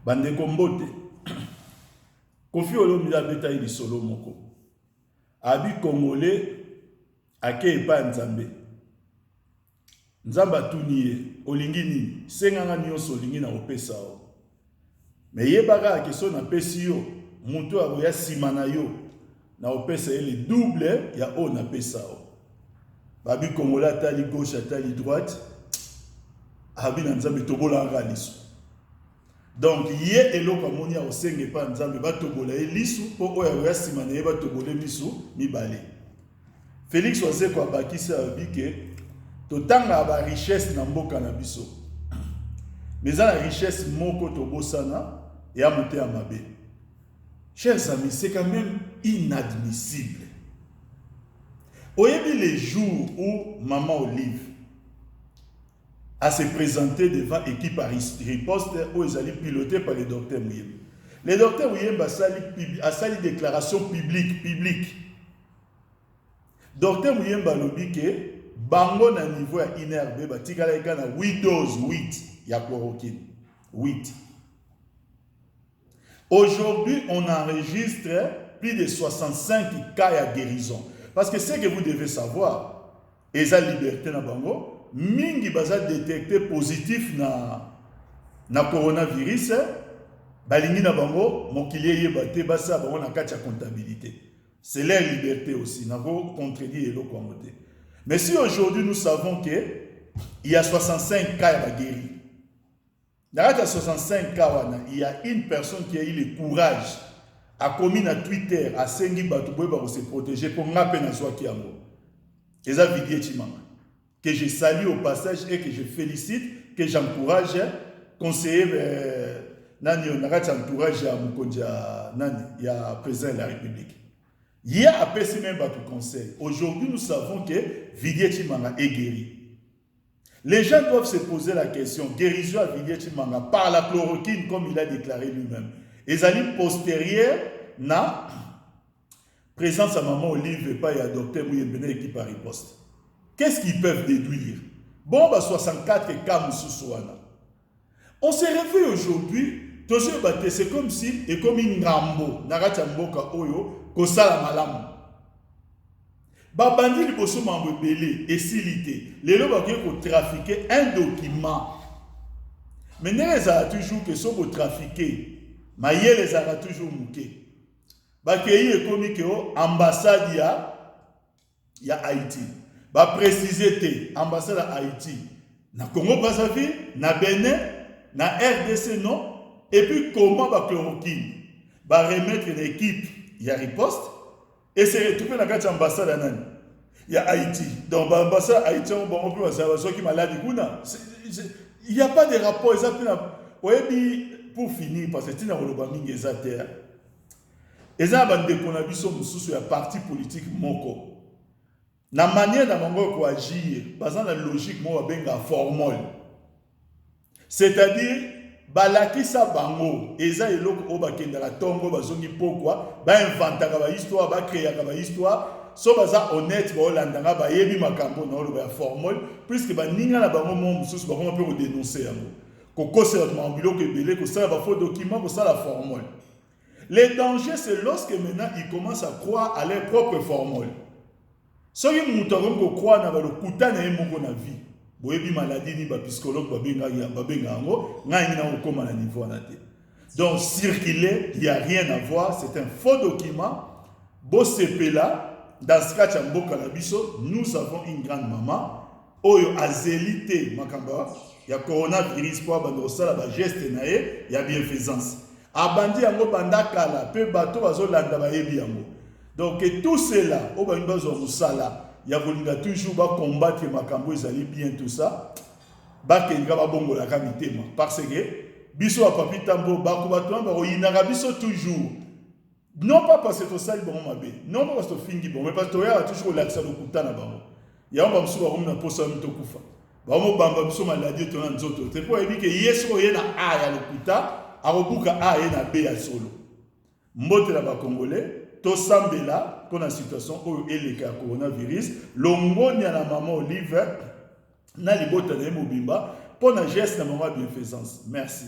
Bande Kombote. Kofi Olomide beta ili solo moko. Abi Congolais ake epa Nzambe. Nzamba tuniye olingi nini senganga nyonso olingi na opesa o. Me yebaka akeso na pesi yo mutu aboya sima na yo na opesa ele double ya o na pesa o. Babi Congolais atali gauche atali droite abi na Nzambe tobola ngaliso. Donc ye eloko amoni ya osenge pa Nzambe batobola elisu po oya aboya sima na ye batobole misu mibale. Félix Wazeko abakisa abike totanga ba richesse na mboka na biso. Mais la richesse moko tobosana et à monter à mabe. Chers amis, c'est quand même inadmissible. Oyebi les jours où Maman Olive a se présenté devant équipe à riposte où ils allaient piloter par le docteur Mouyemba. Le docteur Mouyemba a sali déclaration publique. Docteur Mouyemba lobi que bango na niveau ya INRB batikala ekana 8 doses 8 ya chloroquine 8. Aujourd'hui, on enregistre plus de 65 cas de guérison. Parce que ce que vous devez savoir, et la liberté na bango, mingi baza détecté positif na coronavirus, balingi na bango mokilié yebate basa bango na kati ya comptabilité. C'est leur liberté aussi, n'a pas contredit eloko amote. Mais si aujourd'hui nous savons que il y a 65 cas guéris, dans les 65 cas, il y a une personne qui a eu le courage à commis à Twitter, à Sengi Batouboy pour se protéger pour m'appeler à soi qui a mort. Et ça, que je salue au passage et que je félicite, que j'encourage, conseiller Nani, on a encouragé à Moukondia Nani, il y a président de la République. Il y a appelé même Batou conseil. Aujourd'hui, nous savons que Vidier Chimanga est guéri. Les gens doivent se poser la question, guérison à Vidier Chimanga par la chloroquine, comme il a déclaré lui-même. Les alliés postérieurs, na présence à Maman Olive et pas à docteur Mouyemba équipe à riposte. Qu'est-ce qu'ils peuvent déduire? Bon, 64 cas Moussouana. On se réveille aujourd'hui, c'est comme si, et comme une rambo, Narata Mboka Oyo, Kosala Malamu. Babandi liboso mambo belé et silité. Les gens vont trafiquer un document. Mais les a toujours que sont trafiquer. Mais les a toujours mouké. Bakéyi est comme que ambassade ya Haïti. Ba préciser ambassade à Haïti. Na Congo Brazzaville, na Bénin, na RDC non. Et puis comment ba chloroquine. Ba remettre l'équipe ya riposte. Et c'est retrouvé dans l'ambassade à il y a Haïti. Donc l'ambassade Haïti, on peut savoir ceux qui malades. Il n'y a pas de rapport. Pour finir, parce que c'est une relobaming exatère. Et ça, il y a parti politique moko. La manière dont agir, basée sur la logique, moi, benga formule. C'est-à-dire, balaki sa bango, eza eloko obakenda la tongo bazongi pourquoi, ba inventaka ba histoire, ba créaka ba histoire, so baza honnête ba olandanga ba yebi makambo na olo ba formule, puisque ba ninga na bango mo mususu ba ko peut dénoncer yango. Ko kosela mambilo ke belé ko sala ba faux document ko sala formule. Le danger c'est lorsque maintenant ils commencent à croire à leur propre formule. So yi mutoro ko croire na ba lo kutana ye moko na vie. Boyebi maladie ni ba psychologue ba benga ngo ngai na okoma na niveau na te. Donc circuler, il y a rien à voir, c'est un faux document. Bosepela dans ce cas Mboka na biso, nous avons une grande maman oyo azélité makamba ya coronavirus pour bando sala ba geste na ye ya bienfaisance. Abandi yango bandakala pe bato bazolanda ba yebi yango. Donc tout cela o ba mbazo musala il y a toujours ba combattre makambo ezali bien tout ça ba kenga ba bongo la kamitema parce que biso a papi tambo ba ko bato ba oyinaka biso toujours non pas parce que ça bon mabe non pas parce que fingi bon mais parce que ya toujours l'accès au kutana bango ya on ba msuba ko na posa mito kufa ba mo bamba biso maladie to na nzoto te po ebi ke yeso yena a ya lokuta arobuka a yena b ya solo mbote la ba congolais to sambela pour la situation où il y a le coronavirus, l'ongoni à la maman Olive, na libota de mobimba, pour la geste de maman bienfaisance. Merci.